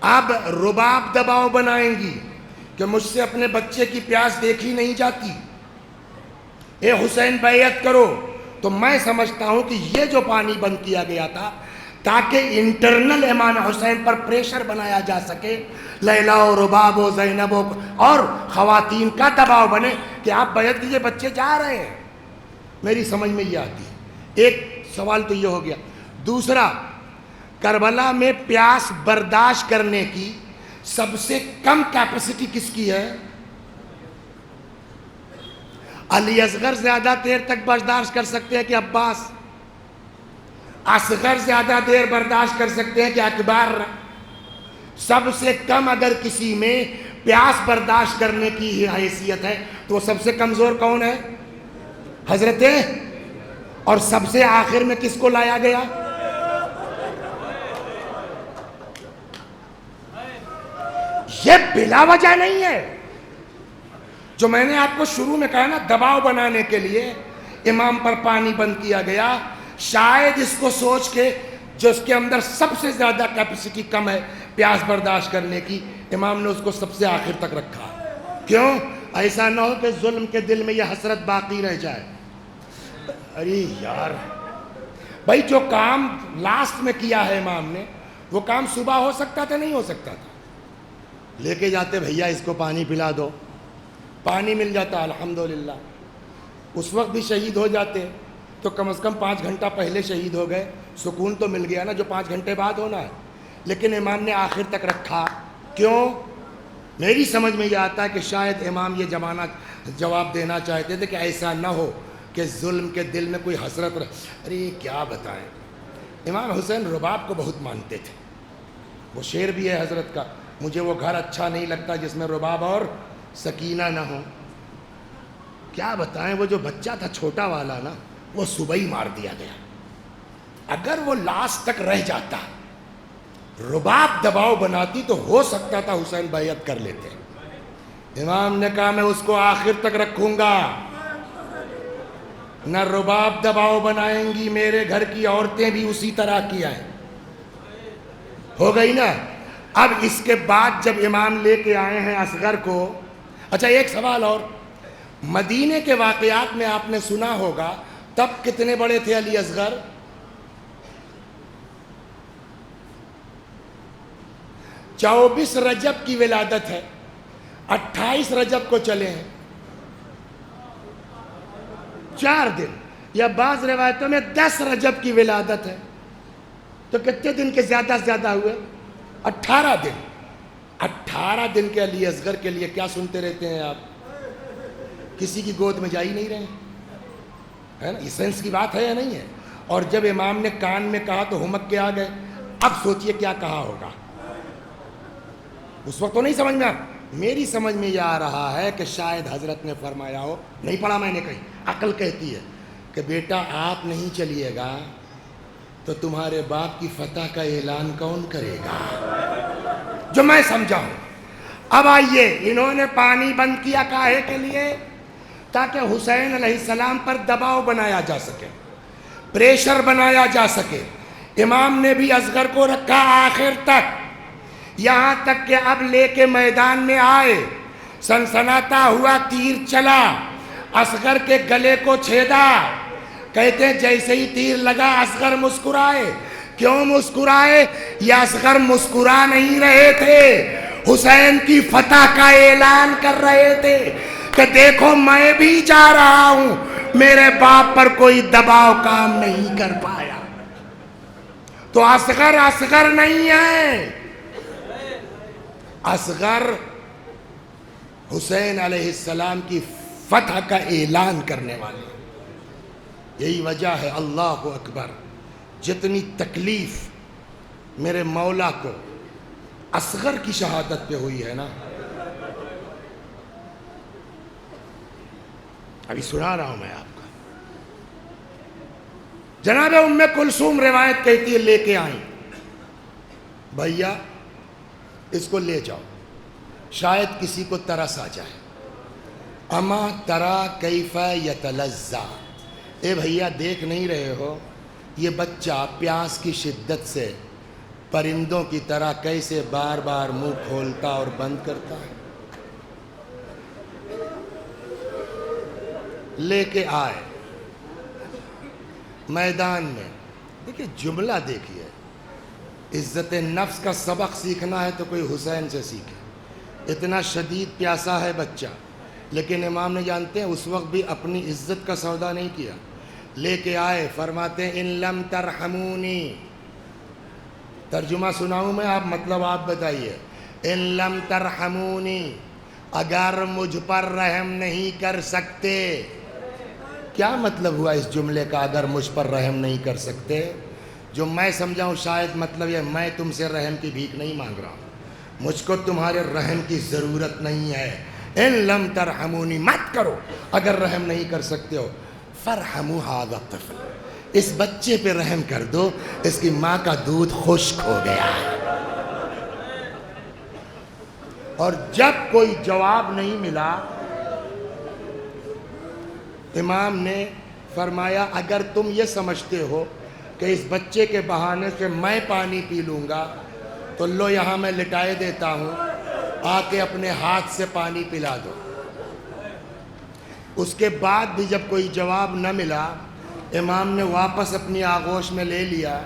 اب رباب دباؤ بنائیں گی کہ مجھ سے اپنے بچے کی پیاس دیکھی نہیں جاتی، اے حسین بیعت کرو۔ تو میں سمجھتا ہوں کہ یہ جو پانی بند کیا گیا تھا تاکہ انٹرنل امام حسین پر پریشر بنایا جا سکے، لیلا و رباب و زینب اور خواتین کا دباؤ بنے کہ آپ بیعت کیجئے، بچے جا رہے ہیں۔ میری سمجھ میں یہ آتی ہے۔ ایک سوال تو یہ ہو گیا۔ دوسرا، کربلا میں پیاس برداشت کرنے کی سب سے کم کیپیسٹی کس کی ہے؟ علی اصغر زیادہ دیر تک برداشت کر سکتے ہیں کہ عباس؟ اصغر زیادہ دیر برداشت کر سکتے ہیں کہ اکبر؟ سب سے کم اگر کسی میں پیاس برداشت کرنے کی حیثیت ہے تو وہ سب سے کمزور کون ہے؟ حضرت۔ اور سب سے آخر میں کس کو لایا گیا؟ یہ بلا وجہ نہیں ہے۔ جو میں نے آپ کو شروع میں کہا نا، دباؤ بنانے کے لیے امام پر پانی بند کیا گیا، شاید اس کو سوچ کے جو اس کے اندر سب سے زیادہ کیپیسٹی کم ہے پیاس برداشت کرنے کی، امام نے اس کو سب سے آخر تک رکھا۔ کیوں؟ ایسا نہ ہو کہ ظلم کے دل میں یہ حسرت باقی رہ جائے۔ ارے یار بھائی، جو کام لاسٹ میں کیا ہے امام نے، وہ کام صبح ہو سکتا تھا نہیں ہو سکتا تھا؟ لے کے جاتے، بھیا اس کو پانی پلا دو، پانی مل جاتا الحمدللہ۔ اس وقت بھی شہید ہو جاتے تو کم از کم 5 گھنٹہ پہلے شہید ہو گئے، سکون تو مل گیا نا جو 5 گھنٹے بعد ہونا ہے۔ لیکن امام نے آخر تک رکھا، کیوں؟ میری سمجھ میں یہ آتا ہے کہ شاید امام یہ جواب دینا چاہتے تھے کہ ایسا نہ ہو کہ ظلم کے دل میں کوئی حسرت ارے کیا بتائیں، امام حسین رباب کو بہت مانتے تھے۔ وہ شعر بھی ہے حضرت کا، مجھے وہ گھر اچھا نہیں لگتا جس میں رباب اور سکینہ نہ ہو۔ کیا بتائیں، وہ جو بچہ تھا چھوٹا والا نا، وہ صبح ہی مار دیا گیا۔ اگر وہ لاسٹ تک رہ جاتا، رباب دباؤ بناتی، تو ہو سکتا تھا حسین بیعت کر لیتے۔ امام نے کہا میں اس کو آخر تک رکھوں گا، نہ رباب دباؤ بنائیں گی، میرے گھر کی عورتیں بھی اسی طرح کی ہیں۔ ہو گئی نا؟ اب اس کے بعد جب امام لے کے آئے ہیں اصغر کو، اچھا ایک سوال اور، مدینے کے واقعات میں آپ نے سنا ہوگا تب کتنے بڑے تھے علی اصغر؟ 24 رجب کی ولادت ہے، 28 رجب کو چلے ہیں، 4 دن، یا بعض روایتوں میں 10 رجب کی ولادت ہے، تو کتنے دن کے زیادہ سے زیادہ ہوئے؟ 18 دن۔ 18 دن کے علی اصغر کے لیے کیا سنتے رہتے ہیں آپ؟ کسی کی گود میں جا ہی نہیں رہے ہیں نا؟ یہ سینس کی بات ہے یا نہیں ہے؟ اور جب امام نے کان میں کہا تو ہمک کے آ گئے۔ اب سوچئے کیا کہا ہوگا، اس وقت تو نہیں سمجھ میں میری سمجھ میں یہ آ رہا ہے کہ شاید حضرت نے فرمایا ہو، نہیں پڑھا میں نے کہیں، عقل کہتی ہے کہ بیٹا آپ نہیں چلیے گا تو تمہارے باپ کی فتح کا اعلان کون کرے گا، جو میں سمجھا ہوں۔ اب آئیے، انہوں نے پانی بند کیا کاہے کے لیے؟ تاکہ حسین علیہ السلام پر دباؤ بنایا جا سکے، پریشر بنایا جا سکے۔ امام نے بھی اصغر کو رکھا آخر تک، یہاں تک کہ اب لے کے میدان میں آئے، سنسناتا ہوا تیر چلا، اصغر کے گلے کو چھیدا۔ کہتے ہیں جیسے ہی تیر لگا اصغر مسکرائے۔ کیوں مسکرائے؟ یہ اصغر مسکرا نہیں رہے تھے، حسین کی فتح کا اعلان کر رہے تھے کہ دیکھو میں بھی جا رہا ہوں، میرے باپ پر کوئی دباؤ کام نہیں کر پایا۔ تو اصغر نہیں ہے، اصغر حسین علیہ السلام کی فتح کا اعلان کرنے والے۔ یہی وجہ ہے اللہ اکبر، جتنی تکلیف میرے مولا کو اصغر کی شہادت پہ ہوئی ہے نا، ابھی سنا رہا ہوں میں آپ کو۔ جناب ام کلثوم روایت کہتی ہے لے کے آئیں، بھیا اس کو لے جاؤ، شاید کسی کو ترس آ جائے۔ اما ترا کیف یتلذا، اے بھیا دیکھ نہیں رہے ہو یہ بچہ پیاس کی شدت سے پرندوں کی طرح کیسے بار بار منہ کھولتا اور بند کرتا ہے؟ لے کے آئے میدان میں۔ دیکھیے جملہ دیکھیے، عزت نفس کا سبق سیکھنا ہے تو کوئی حسین سے سیکھے۔ اتنا شدید پیاسا ہے بچہ، لیکن امام نے جانتے ہیں اس وقت بھی اپنی عزت کا سودا نہیں کیا۔ لے کے آئے، فرماتے ہیں ان لم ترحمونی، ترجمہ سناؤں میں، آپ مطلب آپ بتائیے۔ ان لم ترحمونی، اگر مجھ پر رحم نہیں کر سکتے۔ کیا مطلب ہوا اس جملے کا اگر مجھ پر رحم نہیں کر سکتے؟ جو میں سمجھاؤں شاید مطلب یہ میں تم سے رحم کی بھیک نہیں مانگ رہا ہوں، مجھ کو تمہارے رحم کی ضرورت نہیں ہے۔ ان لم ترحمونی، مت کرو اگر رحم نہیں کر سکتے ہو۔ فرحموا ھذا الطفل، اس بچے پہ رحم کر دو، اس کی ماں کا دودھ خشک ہو گیا ہے۔ اور جب کوئی جواب نہیں ملا، امام نے فرمایا اگر تم یہ سمجھتے ہو کہ اس بچے کے بہانے سے میں پانی پی لوں گا تو لو یہاں میں لٹائے دیتا ہوں، آ کے اپنے ہاتھ سے پانی پلا دو۔ اس کے بعد بھی جب کوئی جواب نہ ملا، امام نے واپس اپنی آغوش میں لے لیا۔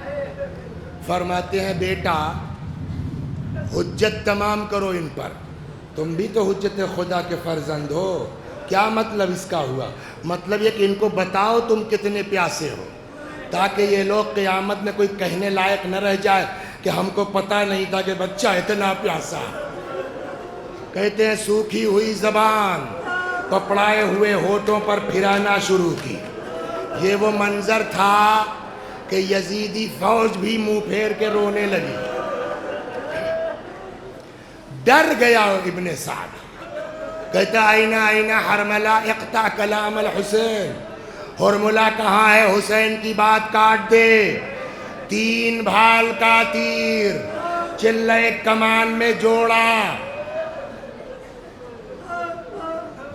فرماتے ہیں بیٹا حجت تمام کرو ان پر، تم بھی تو حجت خدا کے فرزند ہو۔ کیا مطلب اس کا ہوا؟ مطلب یہ کہ ان کو بتاؤ تم کتنے پیاسے ہو، تاکہ یہ لوگ قیامت میں کوئی کہنے لائق نہ رہ جائے کہ ہم کو پتہ نہیں تھا کہ بچہ اتنا پیاسا ہے۔ کہتے ہیں سوکھی ہوئی زبان پپڑائے ہوئے ہونٹوں پر پھرانا شروع کی۔ یہ وہ منظر تھا کہ یزیدی فوج بھی منہ پھیر کے رونے لگی۔ ڈر گیا ابن سعد، کہتا آئینہ حرملہ اقطع کلام الحسین، حرملہ کہاں ہے؟ حسین کی بات کاٹ دے۔ 3 بھال کا تیر چلہ کمان میں جوڑا۔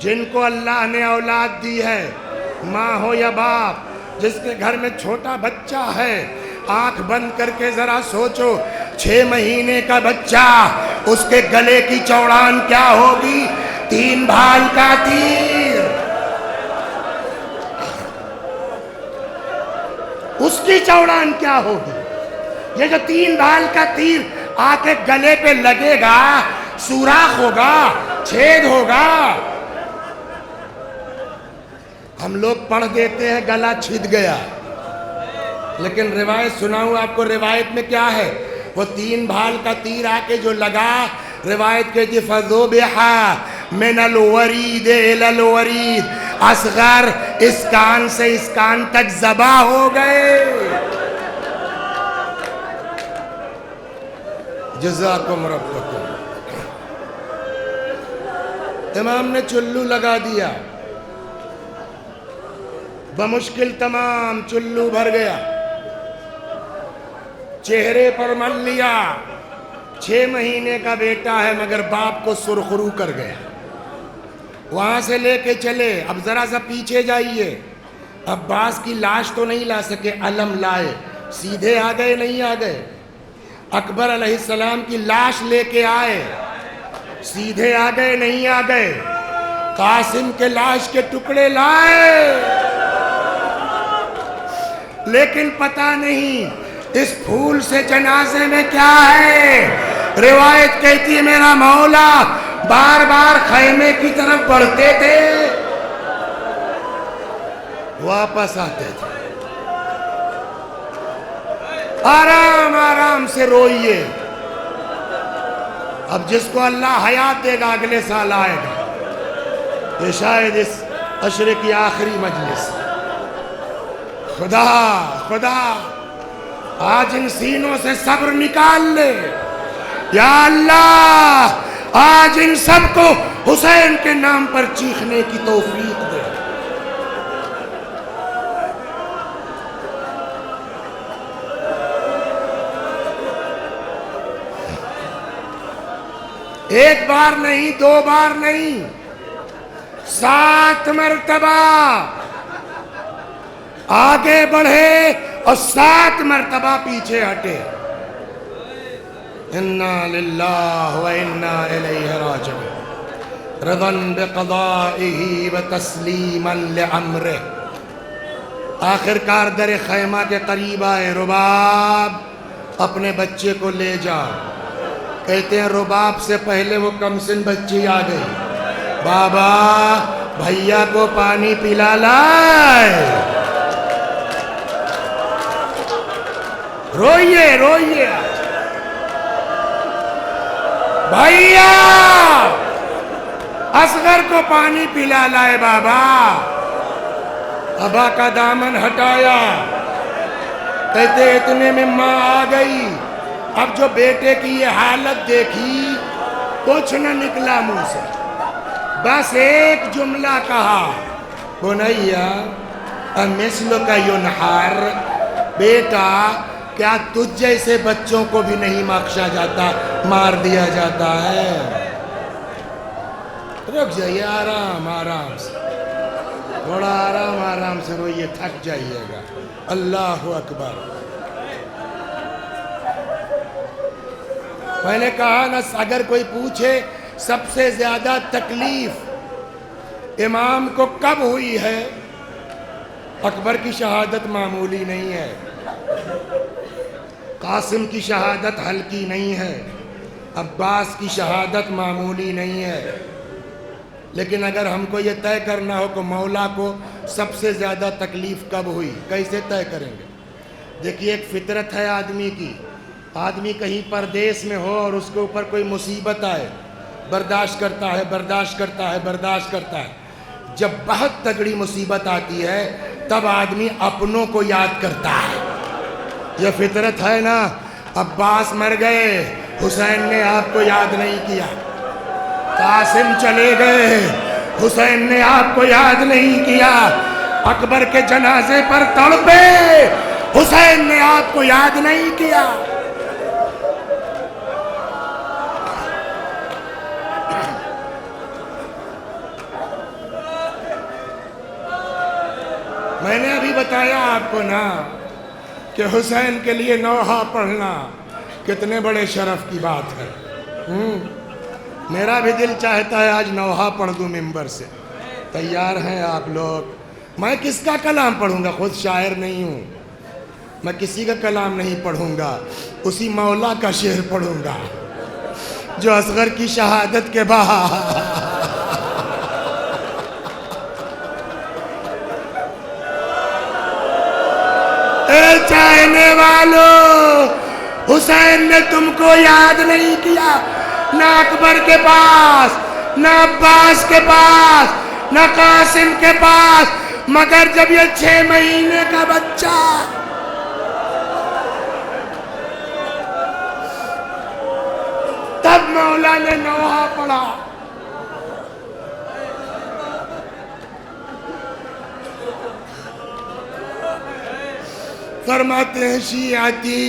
جن کو اللہ نے اولاد دی ہے، ماں ہو یا باپ، جس کے گھر میں چھوٹا بچہ ہے، آنکھ بند کر کے ذرا سوچو 6 مہینے کا بچہ، اس کے گلے کی چوڑان کیا ہوگی؟ 3 بھال کا تیر۔ اس کی چوڑان کیا ہوگی؟ یہ جو 3 بھال کا تیر آ کے گلے پہ لگے گا، سوراخ ہوگا، چھید ہوگا۔ ہم لوگ پڑھ دیتے ہیں گلا چھد گیا، لیکن روایت سناؤں آپ کو، روایت میں کیا ہے؟ وہ 3 بھال کا تیر آ کے جو لگا، روایت کہتی فَذُبِحَ مِنَ الْوَرِيدِ إِلَى الْوَرِيدِ، اصغر اس کان سے اس کان تک ذبح ہو گئے۔ جزاکم ربکم۔ امام نے چلو لگا دیا، بمشکل تمام چلو بھر گیا، چہرے پر مل لیا، 6 مہینے کا بیٹا ہے مگر باپ کو سرخرو کر گیا۔ وہاں سے لے کے چلے، اب ذرا سا پیچھے جائیے، عباس کی لاش تو نہیں لا سکے، علم لائے، سیدھے آ گئے نہیں آ گئے؟ اکبر علیہ السلام کی لاش لے کے آئے، سیدھے آ گئے نہیں آ گئے؟ قاسم کے لاش کے ٹکڑے لائے، لیکن پتہ نہیں اس پھول سے جنازے میں کیا ہے۔ روایت کہتی ہے میرا مولا بار بار خیمے کی طرف بڑھتے تھے، واپس آتے تھے۔ آرام آرام سے روئیے، اب جس کو اللہ حیات دے گا اگلے سال آئے گا، یہ شاید اس عشرے کی آخری مجلس۔ خدا آج ان سینوں سے صبر نکال لے، یا اللہ آج ان سب کو حسین کے نام پر چیخنے کی توفیق دے۔ ایک بار نہیں، 2 بار نہیں، 7 مرتبہ آگے بڑھے اور 7 مرتبہ پیچھے ہٹے۔ انا للہ و انا الیہ راجعون، رضا بقضائہ و تسلیما لامرہ۔ آخر کار در خیمہ کے قریب آئے، رباب اپنے بچے کو لے جا۔ کہتے ہیں رباب سے پہلے وہ کمسن بچی آ گئی، بابا بھیا کو پانی پلا لائے۔ روئیے بھیا، اصغر کو پانی پلا لائے بابا۔ ابا کا دامن ہٹایا، کہتے اتنے میں ماں آ گئی۔ اب جو بیٹے کی یہ حالت دیکھی، کچھ نہ نکلا منہ سے، بس ایک جملہ کہا، بنیا امثلک ینحر، بیٹا کیا تجھ جیسے بچوں کو بھی نہیں بخشا جاتا، مار دیا جاتا ہے؟ رک جائیے، آرام آرام سے، تھوڑا آرام سے روئیے، تھک جائیے گا۔ اللہ اکبر۔ میں نے کہا نا، اگر کوئی پوچھے سب سے زیادہ تکلیف امام کو کب ہوئی ہے، اکبر کی شہادت معمولی نہیں ہے، قاسم کی شہادت ہلکی نہیں ہے، عباس کی شہادت معمولی نہیں ہے۔ لیکن اگر ہم کو یہ طے کرنا ہو کہ مولا کو سب سے زیادہ تکلیف کب ہوئی، کیسے طے کریں گے؟ دیکھیے، ایک فطرت ہے آدمی کی، آدمی کہیں پردیس میں ہو اور اس کے اوپر کوئی مصیبت آئے، برداشت کرتا ہے۔ جب بہت تگڑی مصیبت آتی ہے تب آدمی اپنوں کو یاد کرتا ہے، یہ فطرت ہے نا۔ عباس مر گئے، حسین نے آپ کو یاد نہیں کیا۔ قاسم چلے گئے، حسین نے آپ کو یاد نہیں کیا۔ اکبر کے جنازے پر تڑپے، حسین نے آپ کو یاد نہیں کیا۔ میں نے ابھی بتایا آپ کو نا کہ حسین کے لیے نوحہ پڑھنا کتنے بڑے شرف کی بات ہے۔ میرا بھی دل چاہتا ہے آج نوحہ پڑھ دوں ممبر سے۔ تیار ہیں آپ لوگ؟ میں کس کا کلام پڑھوں گا؟ خود شاعر نہیں ہوں، میں کسی کا کلام نہیں پڑھوں گا، اسی مولا کا شعر پڑھوں گا جو اصغر کی شہادت کے بعد چاہنے والوں، حسین نے تم کو یاد نہیں کیا، نہ اکبر کے پاس، نہ عباس کے پاس، نہ قاسم کے پاس، مگر جب یہ 6 مہینے کا بچہ تب مولا نے نوحہ پڑھا۔ فرماتے ہیں شیعتی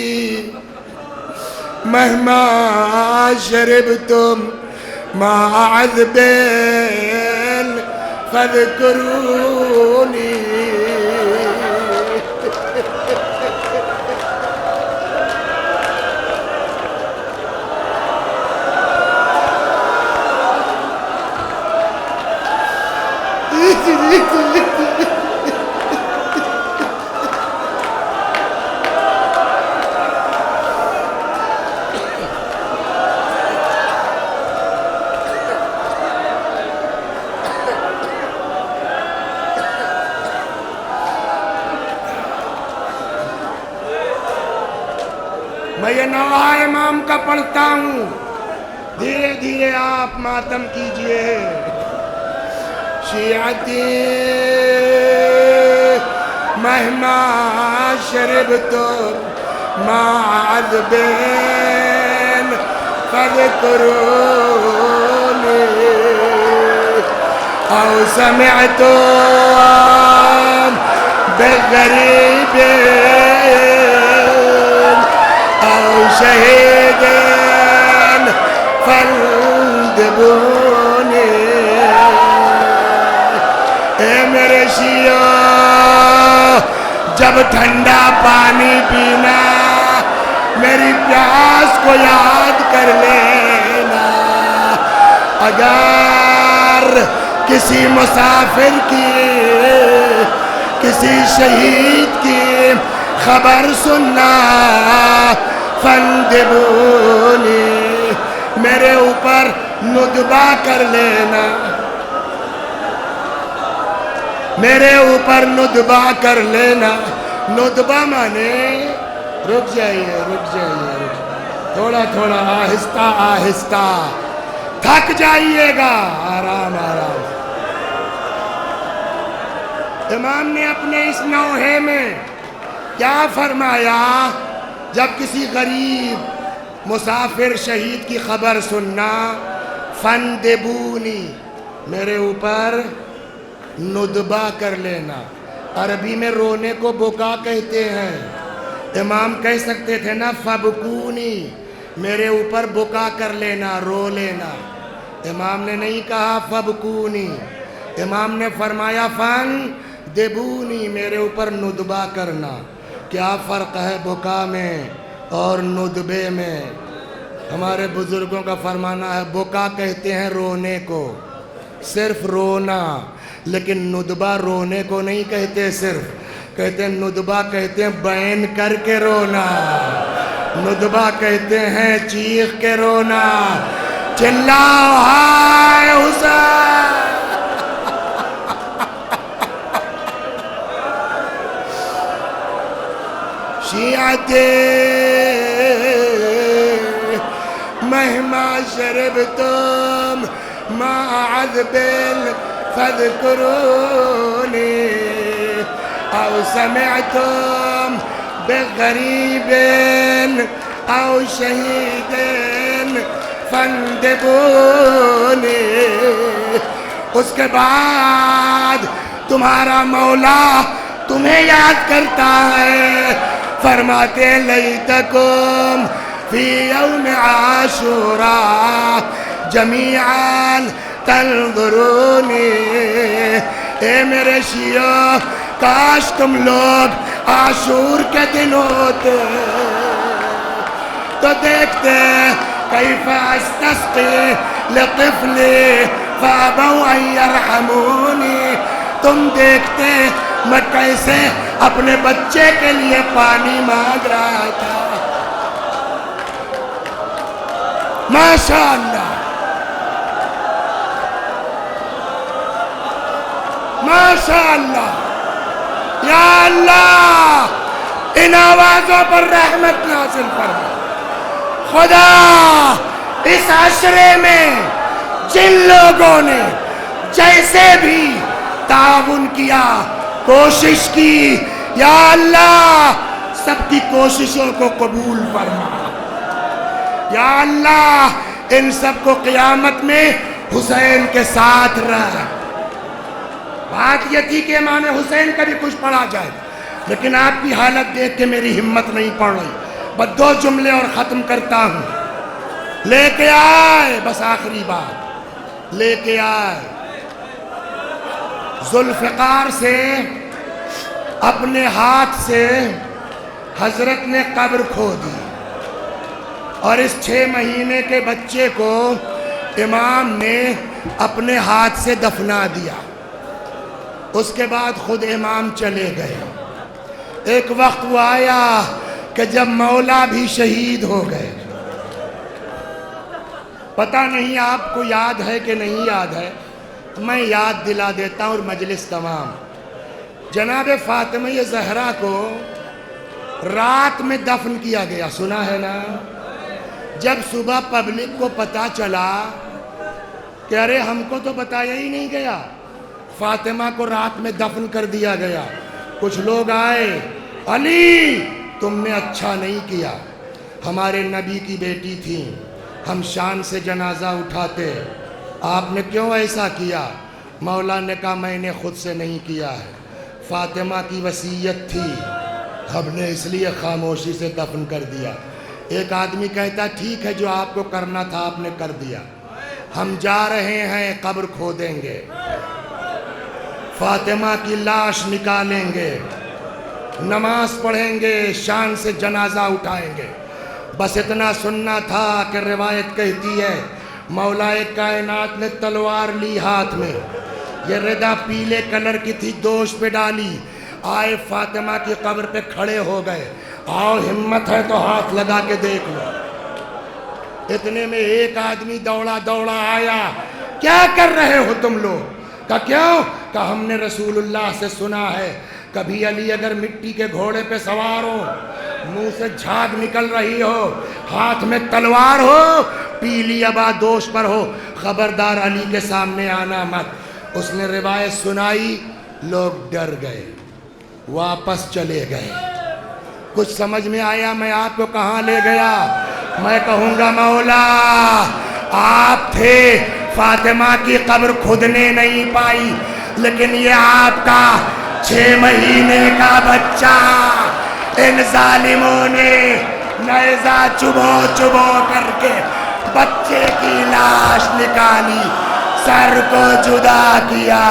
مہما شربتم مع عذب فاذکرونی میں یہ نوحہ امام کا پڑھتا ہوں، دھیرے دھیرے آپ ماتم کیجئے۔ شیعتی مہما شربتم مع عذب فاذکرونی او سمعتم بغریب او شہید فاندبونی۔ اے میرے شیعہ جب ٹھنڈا پانی پینا میری پیاس کو یاد کر لینا، اگر کسی مسافر کی کسی شہید کی خبر سننا فاندبونی میرے اوپر ندبہ کر لینا، میرے اوپر ندبہ کر لینا۔ ندبہ مانے رک جائیے رک جائیے، تھوڑا تھوڑا آہستہ آہستہ، تھک جائیے گا، آرام آرام۔ امام نے اپنے اس نوحے میں کیا فرمایا؟ جب کسی غریب مسافر شہید کی خبر سننا، فاندبونی میرے اوپر ندبہ کر لینا۔ عربی میں رونے کو بکا کہتے ہیں، امام کہہ سکتے تھے نا فبکونی میرے اوپر بکا کر لینا، رو لینا۔ امام نے نہیں کہا فبکونی، امام نے فرمایا فاندبونی میرے اوپر ندبہ کرنا۔ کیا فرق ہے بکا میں اور ندبے میں؟ ہمارے بزرگوں کا فرمانا ہے بکا کہتے ہیں رونے کو، صرف رونا، لیکن ندبہ رونے کو نہیں کہتے، صرف کہتے ہیں ندبہ کہتے ہیں بین کر کے رونا، ندبہ کہتے ہیں چیخ کے رونا، چلاؤ ہائے حسین۔ شیعتی مہما شربتم مع عذب فاذکرونی او سمعتم بغریب او شہید فاندبونی۔ اس کے بعد تمہارا مولا تمہیں یاد کرتا ہے، فرماتے لیتکم فی یوم عاشوراء جمیعاً تنظرونی۔ اے میرے شیعہ کاش تم لوگ عاشور کے دن ہوتے تو دیکھتے کیف استسقی لطفلی فابوا ان یرحمونی، تم دیکھتے میں کیسے اپنے بچے کے لیے پانی مانگ رہا تھا۔ ماشاءاللہ ماشاءاللہ، یا اللہ ان آوازوں پر رحمت نازل فرما۔ خدا اس عشرے میں جن لوگوں نے جیسے بھی تعاون کیا، کوشش کی، یا اللہ سب کی کوششوں کو قبول فرما۔ یا اللہ ان سب کو قیامت میں حسین کے ساتھ رکھ۔ بات یہ تھی کہ امام حسین کا بھی کچھ پڑھا جائے، لیکن آپ کی حالت دیکھ کے میری ہمت نہیں پڑ رہی. بس 2 جملے اور ختم کرتا ہوں. لے کے آئے، بس آخری بات، لے کے آئے ذوالفقار سے اپنے ہاتھ سے حضرت نے قبر کھو دی، اور اس 6 مہینے کے بچے کو امام نے اپنے ہاتھ سے دفنا دیا. اس کے بعد خود امام چلے گئے. ایک وقت وہ آیا کہ جب مولا بھی شہید ہو گئے. پتہ نہیں آپ کو یاد ہے کہ نہیں یاد ہے، میں یاد دلا دیتا ہوں اور مجلس تمام. جناب فاطمہ زہرا کو رات میں دفن کیا گیا، سنا ہے نا؟ جب صبح پبلک کو پتہ چلا کہ ارے ہم کو تو بتایا ہی نہیں گیا، فاطمہ کو رات میں دفن کر دیا گیا، کچھ لوگ آئے، علی تم نے اچھا نہیں کیا، ہمارے نبی کی بیٹی تھی، ہم شان سے جنازہ اٹھاتے، آپ نے کیوں ایسا کیا؟ مولا نے کہا میں نے خود سے نہیں کیا ہے، فاطمہ کی وصیت تھی، ہم نے اس لیے خاموشی سے دفن کر دیا. ایک آدمی کہتا ٹھیک ہے جو آپ کو کرنا تھا آپ نے کر دیا، ہم جا رہے ہیں قبر کھودیں گے، فاطمہ کی لاش نکالیں گے، نماز پڑھیں گے، شان سے جنازہ اٹھائیں گے. بس اتنا سننا تھا کہ روایت کہتی ہے مولا کائنات نے تلوار لی ہاتھ میں، یہ ردا پیلے کلر کی تھی، دوش پہ ڈالی، آئے فاطمہ کی قبر پہ کھڑے ہو گئے، آؤ ہمت ہے تو ہاتھ لگا کے دیکھ لو. اتنے میں ایک آدمی دوڑا آیا، کیا کر رہے ہو تم لوگ؟ کہا کیوں؟ کہا ہم نے رسول اللہ سے سنا ہے کبھی علی اگر مٹی کے گھوڑے پہ سوار ہو، منہ سے جھاگ نکل رہی ہو، ہاتھ میں تلوار ہو، پیلی ابا دوش پر ہو، خبردار علی کے سامنے آنا مت. اس نے روایت سنائی، لوگ ڈر گئے، واپس چلے گئے. کچھ سمجھ میں آیا میں آپ کو کہاں لے گیا؟ میں کہوں گا مولا آپ تھے، فاطمہ کی قبر کھودنے نہیں پائی، لیکن یہ آپ کا 6 مہینے کا بچہ ان ظالموں نے نیزہ چبو کر کے بچے کی لاش نکالی، سر کو جدا کیا.